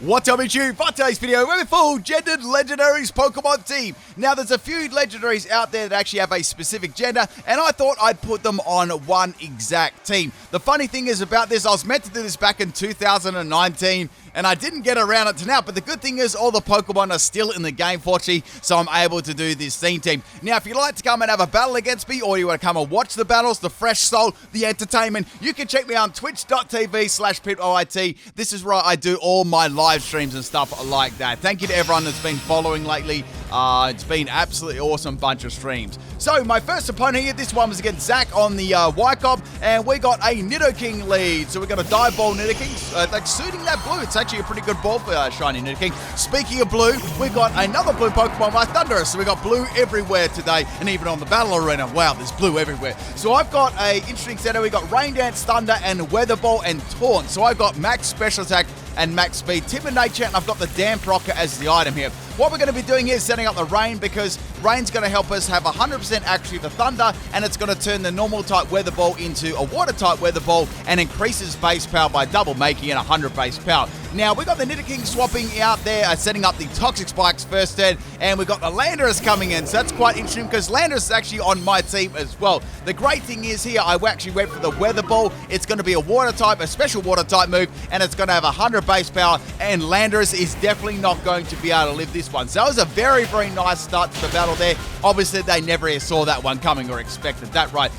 What's up YouTube? For today's video, we're a full gendered legendaries Pokemon team. Now there's a few legendaries out there that actually have a specific gender, and I thought I'd put them on one exact team. The funny thing is about this, I was meant to do this back in 2019, and I didn't get around it to now, but the good thing is all the Pokemon are still in the game, fortunately, so I'm able to do this theme team. Now, if you'd like to come and have a battle against me, or you want to come and watch the battles, the fresh soul, the entertainment, you can check me out on twitch.tv/PIMPNITE. This is where I do all my live streams and stuff like that. Thank you to everyone that's been following lately. It's been absolutely awesome bunch of streams. So, my first opponent here, this one was against Zach on the Wycop, and we got a Nidoking lead. So, we got a Dive Ball Nidoking, like suiting that blue. It's actually a pretty good ball for Shiny Nidoking. Speaking of blue, we got another blue Pokemon by Thundurus. So, we got blue everywhere today, and even on the battle arena. Wow, there's blue everywhere. So, I've got a interesting setup. We got Rain Dance, Thunder, and Weather Ball and Taunt. So, I've got max special attack and max speed, tip and nature, and I've got the Damp Rocker as the item here. What we're going to be doing is setting up the Rain, because Rain's going to help us have 100% accuracy for Thunder, and it's going to turn the normal type Weather Ball into a water type Weather Ball and increases base power by double, making it 100 base power. Now, we got the Nidoking swapping out there, setting up the Toxic Spikes first turn, and we got the Landorus coming in, so that's quite interesting because Landorus is actually on my team as well. The great thing is here, I actually went for the Weather Ball. It's going to be a water type, a special water type move, and it's going to have 100 base power, and Landorus is definitely not going to be able to live this one. So that was a very, very nice start to the battle there. Obviously, they never saw that one coming or expected that, right?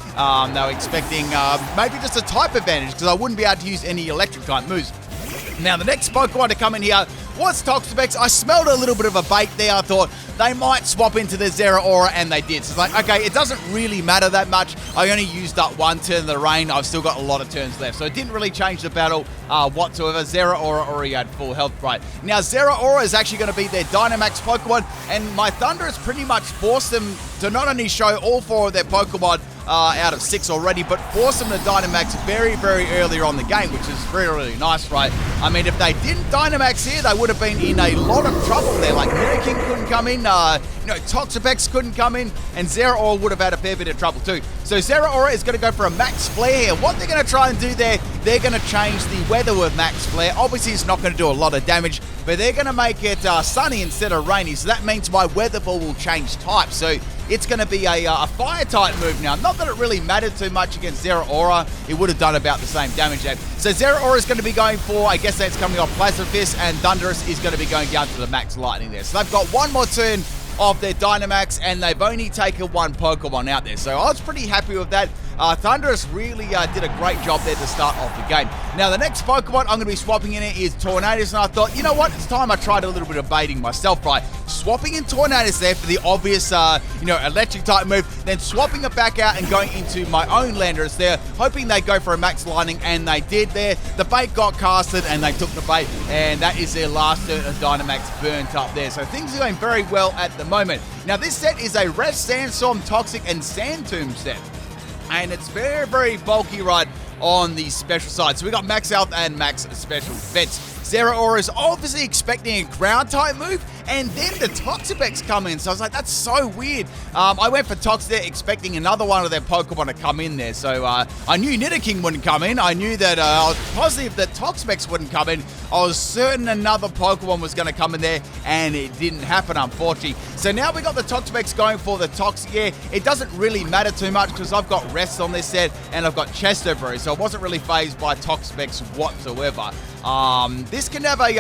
They were expecting maybe just a type advantage, because I wouldn't be able to use any electric type moves. Now, the next Pokemon to come in here was Toxapex. I smelled a little bit of a bait there. I thought they might swap into the Zeraora, and they did. So it's like, okay, it doesn't really matter that much. I only used up one turn of the Rain. I've still got a lot of turns left. So it didn't really change the battle whatsoever. Zeraora already had full health, right? Now, Zeraora is actually going to be their Dynamax Pokemon, and my Thunder has pretty much forced them to not only show all four of their Pokemon out of 6 already, but force them to Dynamax very, very early on the game, which is really, really nice, right? I mean, if they didn't Dynamax here, they would have been in a lot of trouble there. Like, Nidoking couldn't come in, Toxapex couldn't come in, and Zeraora would have had a fair bit of trouble too. So Zeraora is going to go for a Max Flare here. What they're going to try and do there, they're going to change the weather with Max Flare. Obviously, it's not going to do a lot of damage, but they're going to make it sunny instead of rainy. So that means my Weather Ball will change type. So it's going to be a fire type move now. Not that it really mattered too much against Zeraora. It would have done about the same damage there. So Zeraora is going to be going for, I guess that's coming off Plasma Fist, and Thundurus is going to be going down to the Max Lightning there. So they've got one more turn of their Dynamax, and they've only taken one Pokemon out there. So I was pretty happy with that. Thundurus really did a great job there to start off the game. Now, the next Pokemon I'm going to be swapping in it is Tornadus, and I thought, you know what, it's time I tried a little bit of baiting myself, right? Swapping in Tornadus there for the obvious, electric type move, then swapping it back out and going into my own Landorus there, hoping they go for a Max Lightning, and they did there. The bait got casted, and they took the bait, and that is their last turn of Dynamax burnt up there. So things are going very well at the moment. Now, this set is a Rest, Sandstorm, Toxic, and Sand Tomb set, and it's very, very bulky right on the special side. So we got max health and max special defense. Zeraora is obviously expecting a ground type move, and then the Toxapex come in. So I was like, that's so weird. I went for Tox there expecting another one of their Pokemon to come in there. So I knew Nidoking wouldn't come in. I knew that I was positive that Toxapex wouldn't come in. I was certain another Pokemon was going to come in there, and it didn't happen, unfortunately. So now we got the Toxapex going for the Toxic here. It doesn't really matter too much because I've got Rest on this set, and I've got Chesterberry, so I wasn't really phased by Toxapex whatsoever. This can have a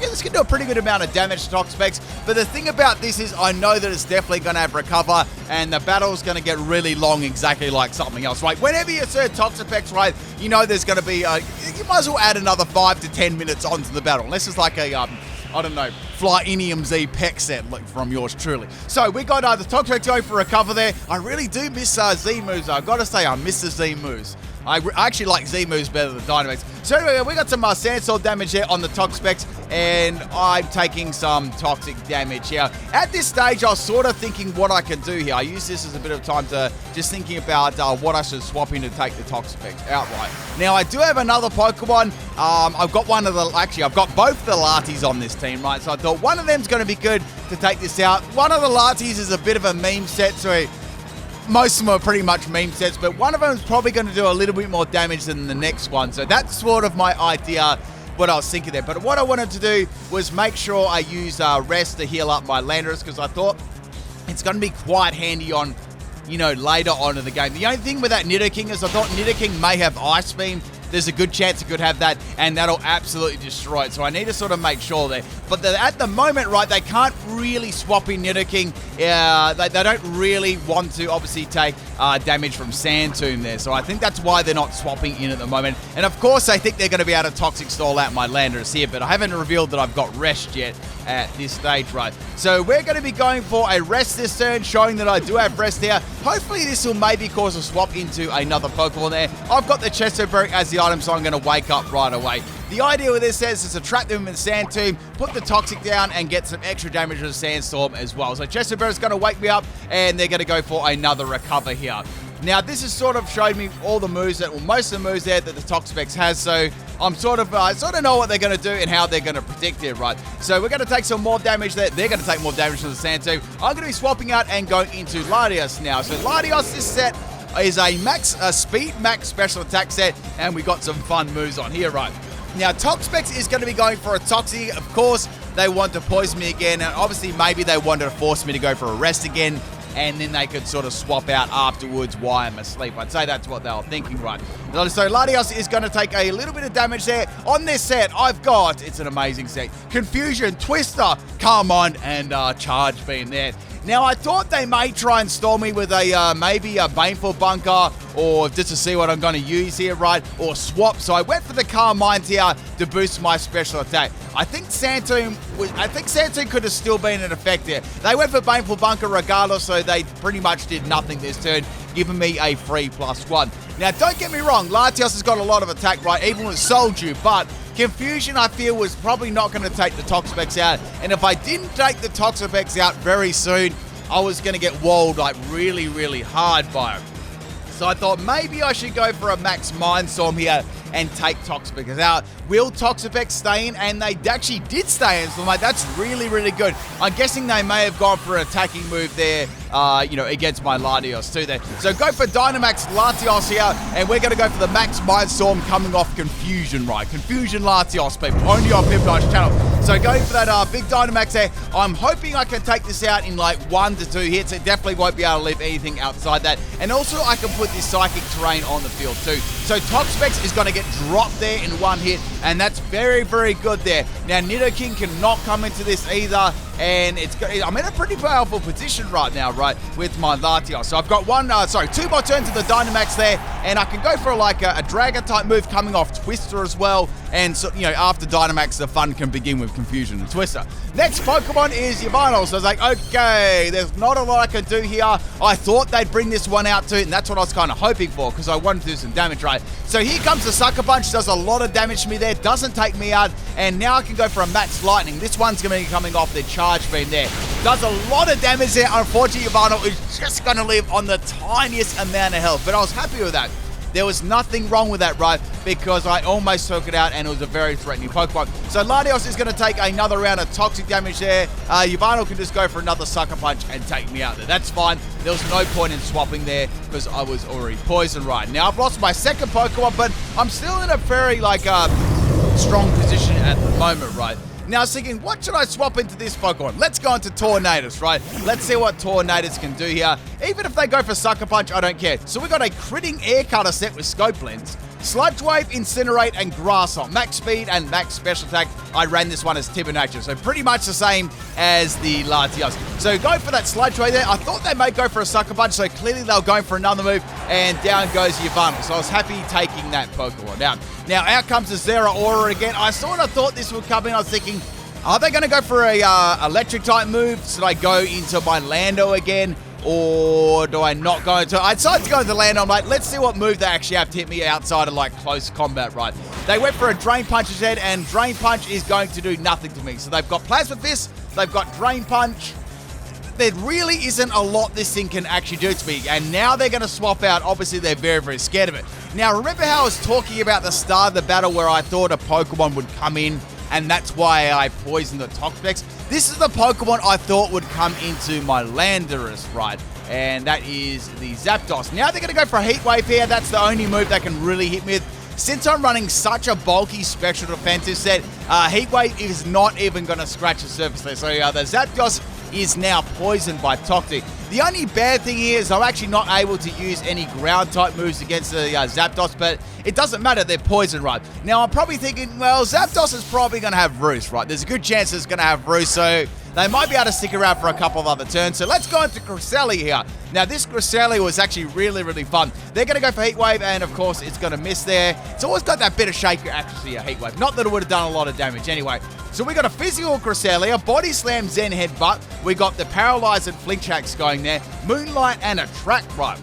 this can do a pretty good amount of damage to Toxapex, but the thing about this is I know that it's definitely going to have Recover, and the battle's going to get really long, exactly like something else, right? Whenever you say Toxapex, right, you know there's going to be, you might as well add another 5 to 10 minutes onto the battle, unless it's like a, I don't know, Flyinium Z Peck set from yours truly. So we got the Toxapex going for Recover there. I really do miss Z moves. I've got to say, I miss the Z moves. I actually like Z moves better than Dynamax. So anyway, we got some Sandstorm damage there on the Toxapex, and I'm taking some toxic damage here. At this stage, I was sort of thinking what I can do here. I use this as a bit of time to just thinking about what I should swap in to take the Toxapex outright. Now, I do have another Pokemon. I've got I've got both the Latis on this team, right? So I thought one of them's going to be good to take this out. One of the Latis is a bit of a meme set, so most of them are pretty much meme sets, but one of them is probably going to do a little bit more damage than the next one. So that's sort of my idea what I was thinking there. But what I wanted to do was make sure I use rest to heal up my Landorus, because I thought it's going to be quite handy on, you know, later on in the game. The only thing with that Nidoking is I thought Nidoking may have Ice Beam. There's a good chance it could have that, and that'll absolutely destroy it. So I need to sort of make sure there. But at the moment, right, they can't really swap in Nidoking. They don't really want to, obviously, take damage from Sand Tomb there. So I think that's why they're not swapping in at the moment. And, of course, I think they're going to be able to Toxic Stall out my Landorus here, but I haven't revealed that I've got Rest yet at this stage, right? So we're going to be going for a Rest this turn, showing that I do have Rest here. Hopefully, this will maybe cause a swap into another Pokemon there. I've got the Chesto as the item, so I'm going to wake up right away. The idea with this is to trap them in Sand Tomb, put the Toxic down, and get some extra damage with the Sandstorm as well. So Chesto is going to wake me up, and they're going to go for another Recover here. Now, this has sort of showed me all the moves that, well, most of the moves there that the Toxapex has, so I'm sort of know what they're going to do and how they're going to predict it, right? So we're going to take some more damage there. They're going to take more damage from the Sand Tomb. I'm going to be swapping out and going into Latios now. So Latios, this set is a speed max special attack set, and we got some fun moves on here, right? Now, Toxapex is going to be going for a Toxie. Of course, they want to poison me again, and obviously maybe they wanted to force me to go for a Rest again, and then they could sort of swap out afterwards while I'm asleep. I'd say that's what they were thinking, right? So Latios is going to take a little bit of damage there. On this set, I've got, it's an amazing set, Confusion, Twister, Carmine, and Charge Beam there. Now, I thought they may try and stall me with a maybe a Baneful Bunker, or just to see what I'm going to use here, right? Or swap. So I went for the Carmine here to boost my special attack. I think Sand Tomb could have still been in effect there. They went for Baneful Bunker regardless, so they pretty much did nothing this turn, giving me a free +1. Now, don't get me wrong, Latios has got a lot of attack, right? Even with Soldew, but Confusion, I feel, was probably not going to take the Toxapex out. And if I didn't take the Toxapex out very soon, I was going to get walled like really, really hard by it. So I thought maybe I should go for a Max Mindstorm here and take Toxapex out. Will Toxapex stay in? And they actually did stay in, so I'm like, that's really, really good. I'm guessing they may have gone for an attacking move there, against my Latios too there. So go for Dynamax Latios here, and we're going to go for the Max Mindstorm coming off Confusion, right? Confusion Latios, people, only on PIMPNITE's channel. So going for that big Dynamax there. I'm hoping I can take this out in like 1 to 2 hits. It definitely won't be able to leave anything outside that. And also I can put this Psychic Terrain on the field too. So Toxapex is going to get dropped there in 1 hit, and that's very, very good there. Now, Nidoking cannot come into this either, and I'm in a pretty powerful position right now, right, with my Latios. So I've got 2 more turns of the Dynamax there, and I can go for like a Dragon-type move coming off Twister as well. And so, after Dynamax, the fun can begin with Confusion and Twister. Next Pokemon is Yvonne. So I was like, okay, there's not a lot I can do here. I thought they'd bring this one out too, and that's what I was kind of hoping for, because I wanted to do some damage, right? So here comes the Sucker Punch, does a lot of damage to me there, doesn't take me out, and now I can go for a Max Lightning. This one's going to be coming off the Charge Beam there. Does a lot of damage there. Unfortunately, Yvonne is just going to live on the tiniest amount of health, but I was happy with that. There was nothing wrong with that, right? Because I almost took it out, and it was a very threatening Pokemon. So Latios is going to take another round of toxic damage there. Yvonne can just go for another Sucker Punch and take me out there. That's fine. There was no point in swapping there because I was already poisoned, right? Now I've lost my second Pokemon, but I'm still in a very, strong position at the moment, right? Now I was thinking, what should I swap into this Pokemon? Let's go into Tornadus, right? Let's see what Tornadus can do here. Even if they go for Sucker Punch, I don't care. So we got a Critting Air Cutter set with Scope Lens, Sludge Wave, Incinerate, and Grass Hop. Max Speed and Max Special Attack. I ran this one as Timber Nature, so pretty much the same as the Latios. So go for that Sludge Wave there. I thought they might go for a Sucker Punch, so clearly they were going for another move, and down goes Yvonne. So I was happy taking that Pokemon down. Now out comes the Zeraora again. I sort of thought this would come in. I was thinking, are they going to go for a electric type move? Should I go into my Lando again? Or do I not go into... I decided to go into Lando. I'm like, let's see what move they actually have to hit me outside of close combat, right? They went for a Drain Punch instead, and Drain Punch is going to do nothing to me. So they've got Plasma Fist, they've got Drain Punch. There really isn't a lot this thing can actually do to me. And now they're going to swap out. Obviously, they're very, very scared of it. Now, remember how I was talking about the start of the battle where I thought a Pokemon would come in, and that's why I poisoned the Toxapex? This is the Pokemon I thought would come into my Landorus, right? And that is the Zapdos. Now they're going to go for a Heat Wave here. That's the only move that can really hit me with. since I'm running such a bulky Spectral defensive set, Heatwave is not even going to scratch the surface there. So the Zapdos is now poisoned by Toxic. The only bad thing here is I'm actually not able to use any ground-type moves against the Zapdos, but it doesn't matter, they're poison, right? Now, I'm probably thinking, well, Zapdos is probably going to have Roost, right? There's a good chance it's going to have Roost, so they might be able to stick around for a couple of other turns. So let's go into Cresselia here. Now, this Cresselia was actually really, really fun. They're going to go for Heat Wave, and of course, it's going to miss there. It's always got that bit of shaker accuracy, a Heat Wave. Not that it would have done a lot of damage anyway. So we got a physical Cresselia, Body Slam, Zen Headbutt. We got the Paralyze and Flinch hacks going there. Moonlight and a Track Run.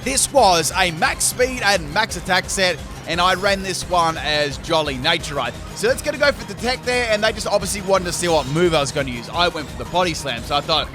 This was a max speed and max attack set, and I ran this one as Jolly Naturite. So let's going to go for Detect there, and they just obviously wanted to see what move I was going to use. I went for the Body Slam, so I thought,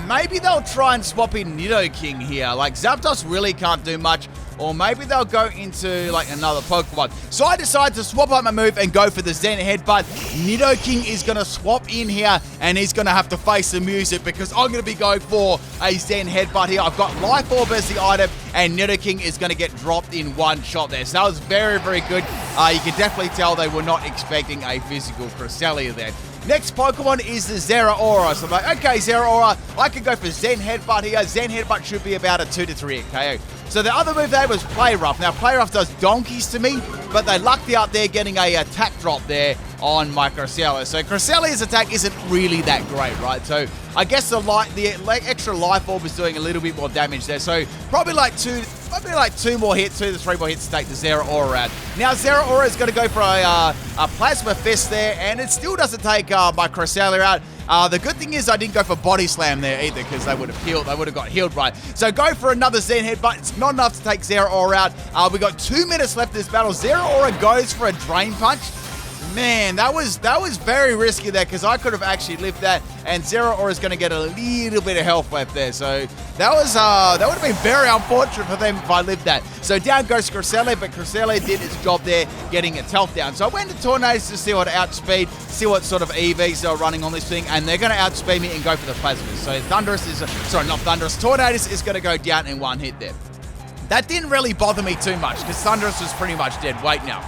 maybe they'll try and swap in Nidoking here. Like, Zapdos really can't do much, or maybe they'll go into, like, another Pokemon. So I decided to swap up my move and go for the Zen Headbutt. Nidoking is going to swap in here, and he's going to have to face the music because I'm going to be going for a Zen Headbutt here. I've got Life Orb as the item, and Nidoking is going to get dropped in one shot there. So that was very, very good. You can definitely tell they were not expecting a physical Cresselia there. Next Pokemon is the Zeraora. So I'm like, okay, Zeraora, I can go for Zen Headbutt here. Zen Headbutt should be about a 2 to 3 hit KO. So the other move there was Play Rough. Now, Play Rough does donkeys to me, but they lucked out there getting a attack drop there on my Cresselia. So Cresselia's attack isn't really that great, right? So I guess the extra Life Orb is doing a little bit more damage there. So probably like two more hits, 2 to 3 more hits to take the Zeraora out. Now Zeraora is going to go for a Plasma Fist there, and it still doesn't take my Cresselia out. The good thing is I didn't go for Body Slam there either because they would have healed. They would have got healed right. So go for another Zen Headbutt. It's not enough to take Zeraora out. We got 2 minutes left in this battle. Zeraora goes for a Drain Punch. Man, that was very risky there because I could have actually lived that, and Zeraora is going to get a little bit of health left there. So that would have been very unfortunate for them if I lived that. So down goes Cresselia, but Cresselia did its job there, getting its health down. So I went to Tornadus to see what outspeed, see what sort of EVs they're running on this thing, and they're going to outspeed me and go for the Plasmas. So Tornadus is going to go down in one hit there. That didn't really bother me too much because Thundurus was pretty much dead weight now.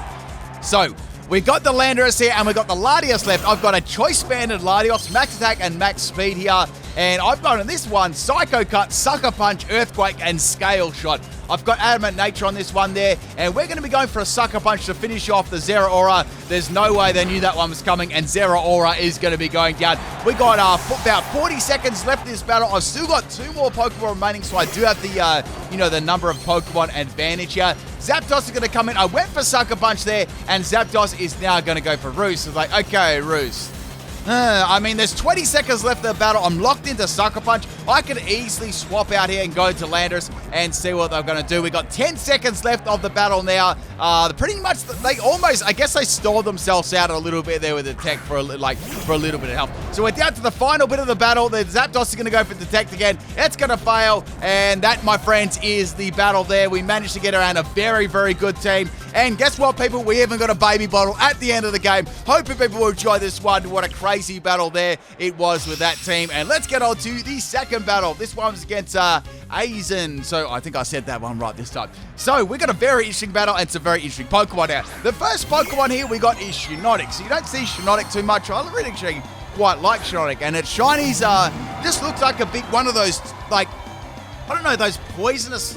So we got the Landorus here, and we got the Latios left. I've got a Choice Banded Latios, max attack and max speed here. And I've got on this one, Psycho Cut, Sucker Punch, Earthquake, and Scale Shot. I've got Adamant Nature on this one there, and we're going to be going for a Sucker Punch to finish off the Zeraora. There's no way they knew that one was coming, and Zeraora is going to be going down. We got about 40 seconds left in this battle. I've still got 2 more Pokemon remaining, so I do have the, the number of Pokemon advantage here. Zapdos is going to come in. I went for Sucker Punch there, and Zapdos is now going to go for Roost. So like, okay, Roost. I mean, there's 20 seconds left of the battle. I'm locked into Sucker Punch. I could easily swap out here and go to Landorus and see what they're going to do. We got 10 seconds left of the battle now. Pretty much, they almost, I guess they stalled themselves out a little bit there with the tech for a little bit of help. So we're down to the final bit of the battle. The Zapdos is going to go for Detect again. It's going to fail. And that, my friends, is the battle there. We managed to get around a very, very good team. And guess what, people? We even got a baby bottle at the end of the game. Hoping people will enjoy this one. What a crazy battle there it was with that team. And let's get on to the second battle. This one's against Aizen. So I think I said that one right this time. So we got a very interesting battle, and it's a very interesting Pokemon now. The first Pokemon here we got is Shiinotic. So you don't see Shiinotic too much. I really actually quite like Shiinotic. And its shinies just looks like a big one of those, like, I don't know, those poisonous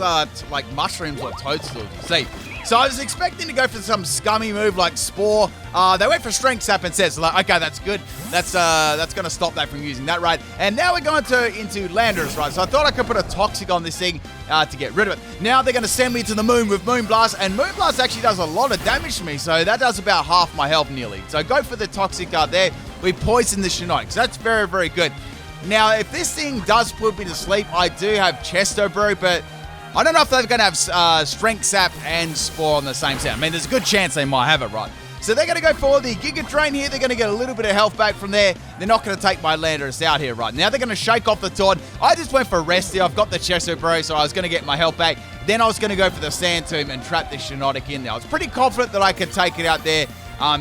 like mushrooms or toadstools. See. So I was expecting to go for some scummy move like Spore. They went for Strength Sap instead. So like, okay, that's good. That's going to stop that from using that, right? And now we're going into Landorus, right? So I thought I could put a Toxic on this thing to get rid of it. Now they're going to send me to the moon with Moonblast, and Moonblast actually does a lot of damage to me. So that does about half my health nearly. So go for the Toxic there. We poison the Shiinotic. So that's very, very good. Now, if this thing does put me to sleep, I do have Chesto Brew, but I don't know if they're going to have Strength Sap and Spore on the same set. I mean, there's a good chance they might have it, right? So they're going to go for the Giga Drain here. They're going to get a little bit of health back from there. They're not going to take my Landorus out here, right? Now they're going to shake off the Taunt. I just went for Rest here. I've got the Chesto Bro, so I was going to get my health back. Then I was going to go for the Sand Tomb and trap the Shiinotic in there. I was pretty confident that I could take it out there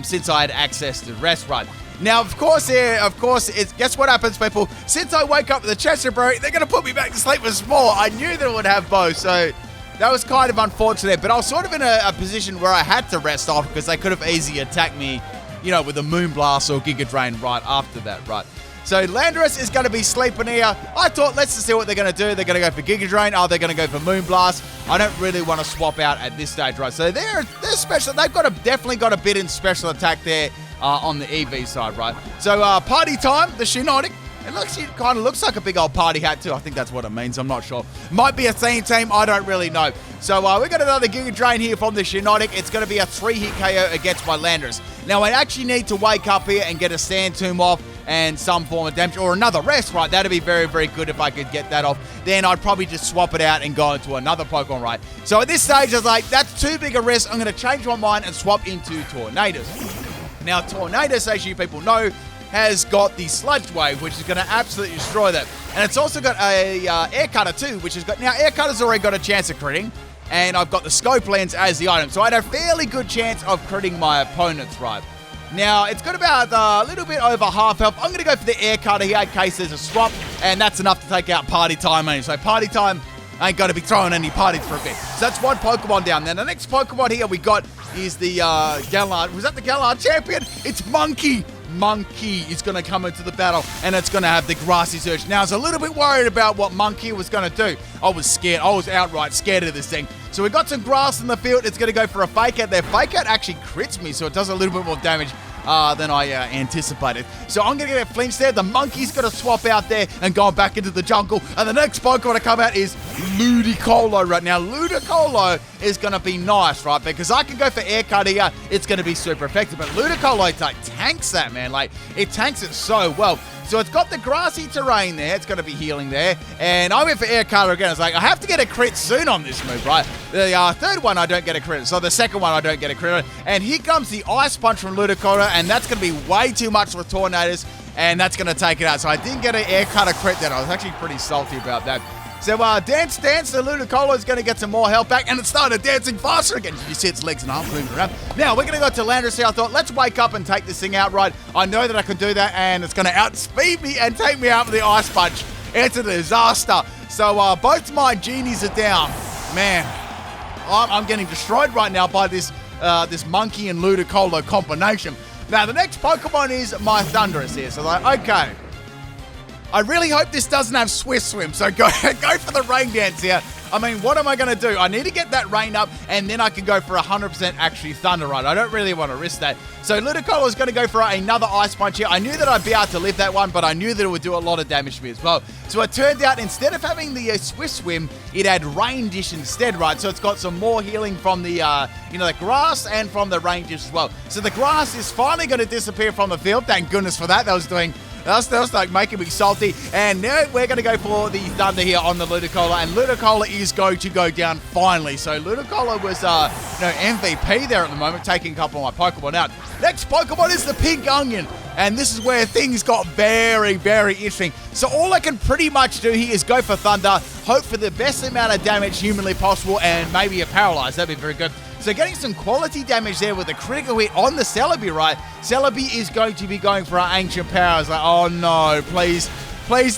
since I had access to Rest, right? Now, of course, guess what happens, people? Since I wake up with the Chesto Bro, they're going to put me back to sleep with Spore. I knew they would have both, so That was kind of unfortunate, but I was sort of in a position where I had to rest off because they could have easily attacked me, you know, with a Moonblast or Giga Drain right after that, right? So Landorus is going to be sleeping here. I thought, let's just see what they're going to do. They're going to go for Giga Drain. Are they going to go for Moonblast? I don't really want to swap out at this stage, right? So they're special. They've definitely got a bit in special attack there on the EV side, right? So Party Time, the Shiinotic. It kind of looks like a big old party hat too. I think that's what it means. I'm not sure. Might be a theme team. I don't really know. So we got another Giga Drain here from the Shiinotic. It's going to be a 3-hit KO against my Landorus. Now, I actually need to wake up here and get a Sand Tomb off and some form of damage, or another rest, right? That'd be very, very good if I could get that off. Then I'd probably just swap it out and go into another Pokemon, right? So at this stage, I was like, that's too big a risk. I'm going to change my mind and swap into Tornadus. Now, Tornadus, as you people know, has got the Sludge Wave, which is going to absolutely destroy that. And it's also got a Air Cutter too, which has got... Now, Air Cutter's already got a chance of critting, and I've got the Scope Lens as the item. So I had a fairly good chance of critting my opponents, right? Now, it's got about a little bit over half health. I'm going to go for the Air Cutter here in case there's a swap, and that's enough to take out Party Time. So Party Time ain't going to be throwing any parties for a bit. So that's one Pokemon down. Now, the next Pokemon here we got is the Galar. Was that the Galar champion? It's Monkey. Monkey is going to come into the battle, and it's going to have the Grassy Surge. Now, I was a little bit worried about what Monkey was going to do. I was scared. I was outright scared of this thing. So we got some grass in the field. It's going to go for a Fake Out there. Fake Out actually crits me, so it does a little bit more damage than I anticipated. So I'm going to get a flinch there. The Monkey's going to swap out there and go back into the jungle. And the next Pokemon to come out is Ludicolo right now. Ludicolo is going to be nice, right? Because I can go for Air Cut here. It's going to be super effective. But Ludicolo like tanks that, man. Like, it tanks it so well. So it's got the grassy terrain there. It's going to be healing there. And I went for Air Cutter again. It's like, I have to get a crit soon on this move, right? The third one, I don't get a crit. So the second one, I don't get a crit. And here comes the Ice Punch from Ludicolo. And that's going to be way too much for Tornadus. And that's going to take it out. So I didn't get an Air Cutter crit then. I was actually pretty salty about that. So Dance, the Ludicolo is going to get some more health back, and it started dancing faster again. You see its legs and arms moving around. Now, we're going to go to Landorus here. I thought, let's wake up and take this thing out right. I know that I can do that, and it's going to outspeed me and take me out with the Ice Punch. It's a disaster. So both my genies are down. Man, I'm getting destroyed right now by this Monkey and Ludicolo combination. Now, the next Pokemon is my Thundurus here. So, like, okay. I really hope this doesn't have Swift Swim, so go for the Rain Dance here. I mean, what am I going to do? I need to get that rain up, and then I can go for 100% actually Thunder Ride. I don't really want to risk that. So Ludicolo is going to go for another Ice Punch here. I knew that I'd be able to live that one, but I knew that it would do a lot of damage to me as well. So it turned out, instead of having the Swift Swim, it had Rain Dish instead, right? So it's got some more healing from the, the grass and from the Rain Dish as well. So the grass is finally going to disappear from the field. Thank goodness for that. That was like making me salty. And now we're going to go for the Thunder here on the Ludicolo. And Ludicolo is going to go down finally. So Ludicolo was MVP there at the moment, taking a couple of my Pokemon out. Next Pokemon is the Pink Onion. And this is where things got very, very interesting. So all I can pretty much do here is go for Thunder, hope for the best amount of damage humanly possible, and maybe a Paralyze. That'd be very good. So getting some quality damage there with a critical hit on the Celebi, right? Celebi is going to be going for our Ancient Powers. Like, oh no, please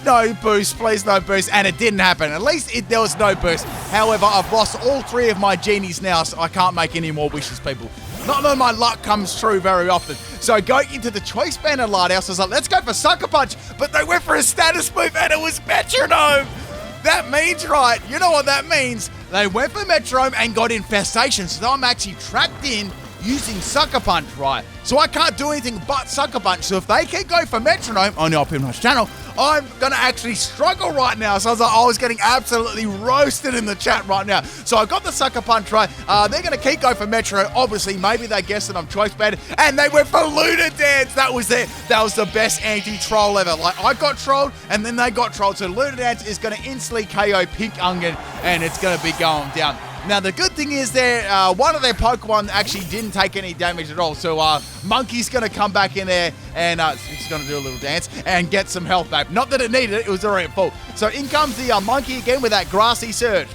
no boost, please no boost. And it didn't happen. At least there was no boost. However, I've lost all 3 of my genies now, so I can't make any more wishes, people. Not that my luck comes true very often. So going into the Choice Band and Latios, I was like, let's go for Sucker Punch. But they went for a status move, and it was Metronome. That means, right, you know what that means. They went for Metronome and got Infestation, so I'm actually trapped in using Sucker Punch, right? So I can't do anything but Sucker Punch. So if they keep going for Metronome on the PIMPNITE channel, I'm going to actually struggle right now. So I was getting absolutely roasted in the chat right now. So I got the Sucker Punch right. They're going to keep going for Metronome. Obviously, maybe they guessed that I'm Choice Band, and they went for Lunar Dance. That was the best anti-troll ever. Like, I got trolled, and then they got trolled. So Lunar Dance is going to instantly KO Pink Onion, and it's going to be going down. Now, the good thing is one of their Pokemon actually didn't take any damage at all. So Monkey's going to come back in there, and it's going to do a little dance and get some health back. Not that it needed it. It was already at full. So in comes the Monkey again with that Grassy Surge.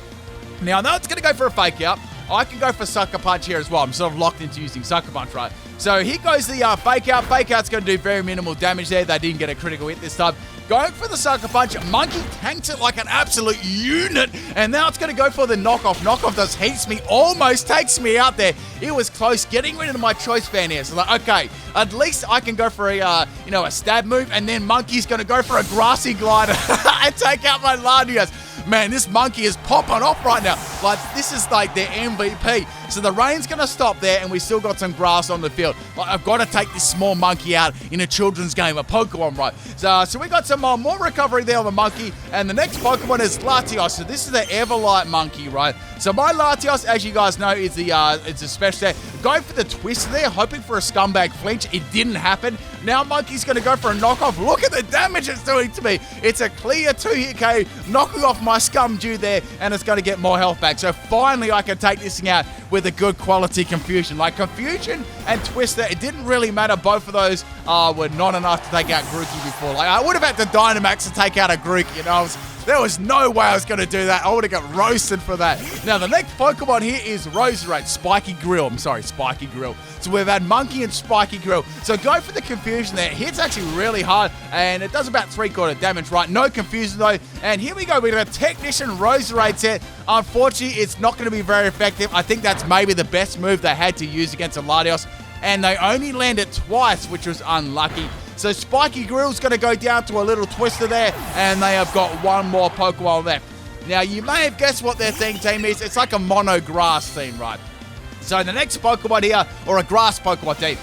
Now, I know it's going to go for a Fake Out. I can go for Sucker Punch here as well. I'm sort of locked into using Sucker Punch, right? So here goes the Fake Out. Fake Out's going to do very minimal damage there. They didn't get a critical hit this time. Going for the Sucker Punch. Monkey tanks it like an absolute unit. And now it's going to go for the knockoff. Knockoff does heats me. Almost takes me out there. It was close. Getting rid of my choice band here. So like, okay, at least I can go for a, a stab move. And then Monkey's going to go for a grassy glider and take out my Latios. Man, this monkey is popping off right now. Like, this is like their MVP. So the rain's going to stop there, and we still got some grass on the field. Like, I've got to take this small monkey out in a children's game, a Pokemon, right? So we got some more recovery there on the monkey, and the next Pokemon is Latios. So this is the Everlight monkey, right? So my Latios, as you guys know, is it's a special set. Going for the twist there, hoping for a scumbag flinch. It didn't happen. Now Monkey's going to go for a knockoff. Look at the damage it's doing to me. It's a clear 2-hit KO, knocking off my Scum Dew there, and it's going to get more health back. So finally I can take this thing out with a good quality Confusion. Like Confusion and Twister, it didn't really matter. Both of those were not enough to take out Grookey before. Like, I would have had to Dynamax to take out a Grookey, you know. There was no way I was going to do that. I would have got roasted for that. Now, the next Pokemon here is Roserade. Spiky Grill. I'm sorry, Spiky Grill. So we've had Monkey and Spiky Grill. So go for the Confusion there. It hits actually really hard, and it does about 3/4 damage, right? No Confusion, though. And here we go. We got a Technician Roserade set. Unfortunately, it's not going to be very effective. I think that's maybe the best move they had to use against a Latios, and they only landed twice, which was unlucky. So Spiky Grill's going to go down to a little Twister there, and they have got one more Pokemon left. Now, you may have guessed what their theme team is. It's like a mono grass theme, right? So the next Pokemon here, or a grass Pokemon team,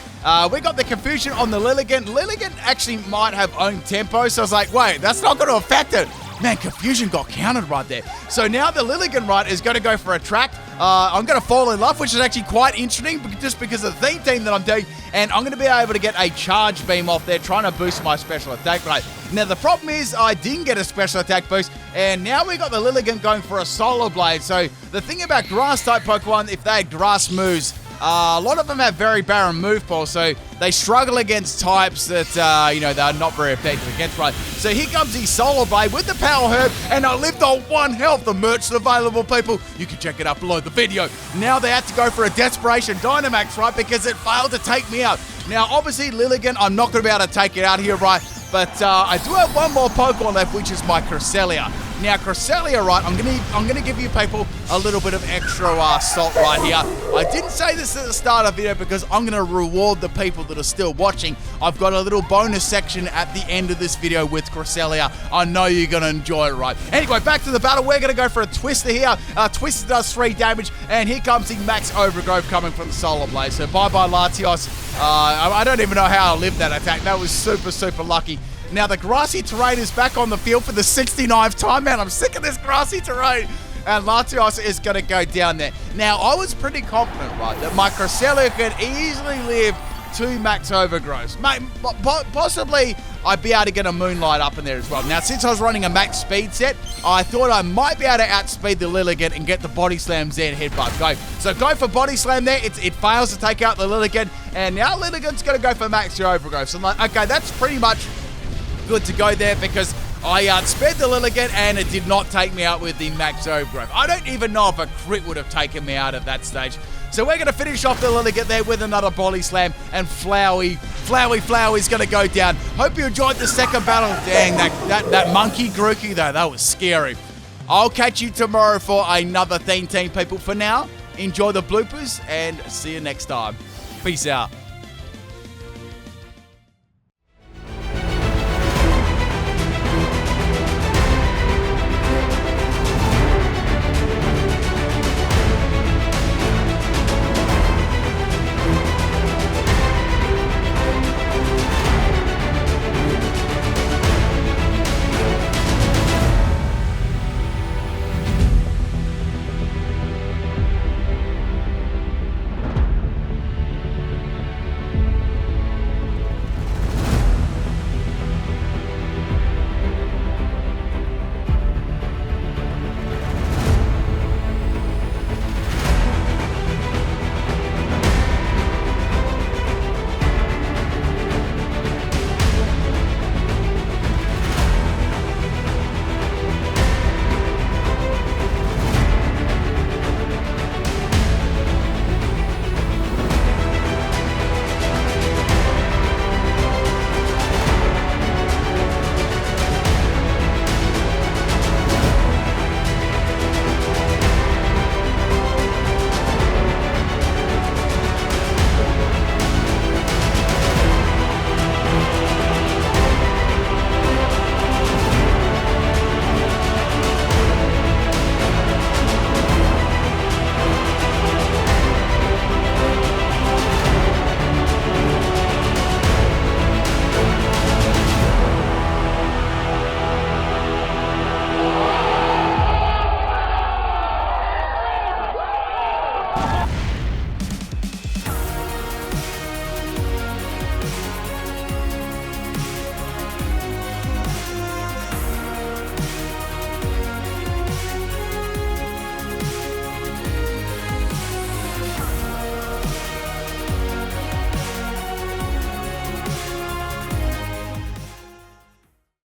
we got the Confusion on the Lilligant. Lilligant actually might have own tempo, so I was like, wait, that's not going to affect it. Man, Confusion got countered right there. So now the Lilligant, right, is going to go for Attract. I'm going to fall in love, which is actually quite interesting just because of the theme team that I'm doing. And I'm going to be able to get a Charge Beam off there, trying to boost my special attack. Right. Now, the problem is I didn't get a special attack boost. And now we got the Lilligant going for a Solar Blade. So the thing about Grass-type Pokemon, if they had Grass moves, a lot of them have very barren move pool, so they struggle against types that, they're not very effective against, right? So here comes the Solar Blade with the Power Herb, and I lived on 1 health. The merch is available, people. You can check it up below the video. Now they have to go for a Desperation Dynamax, right, because it failed to take me out. Now, obviously, Lilligant, I'm not going to be able to take it out here, right? But I do have one more Pokemon left, which is my Cresselia. Now, Cresselia, right, I'm gonna give you people a little bit of extra salt right here. I didn't say this at the start of the video because I'm gonna reward the people that are still watching. I've got a little bonus section at the end of this video with Cresselia. I know you're gonna enjoy it, right? Anyway, back to the battle. We're gonna go for a Twister here. Twister does 3 damage, and here comes the Max Overgrowth coming from the Solar Blade. So bye-bye, Latios. I don't even know how I lived that attack. That was super, super lucky. Now, the grassy terrain is back on the field for the 69th time. Man, I'm sick of this grassy terrain. And Latios is going to go down there. Now, I was pretty confident, right, that my Cresselia could easily live 2 max overgrowths. Possibly, I'd be able to get a Moonlight up in there as well. Now, since I was running a max speed set, I thought I might be able to outspeed the Lilligant and get the Body Slam Z headbutt. Go. So go for Body Slam there. It fails to take out the Lilligant. And now Lilligant's going to go for max overgrowth. So I'm like, okay, that's pretty much good to go there because I outspeed the Lilligant and it did not take me out with the max overgrowth. I don't even know if a crit would have taken me out at that stage. So we're going to finish off the Lilligant there with another Body Slam, and Flowey's going to go down. Hope you enjoyed the second battle. Dang, that Monkey Grookey though, that was scary. I'll catch you tomorrow for another theme team, people. For now, enjoy the bloopers and see you next time. Peace out.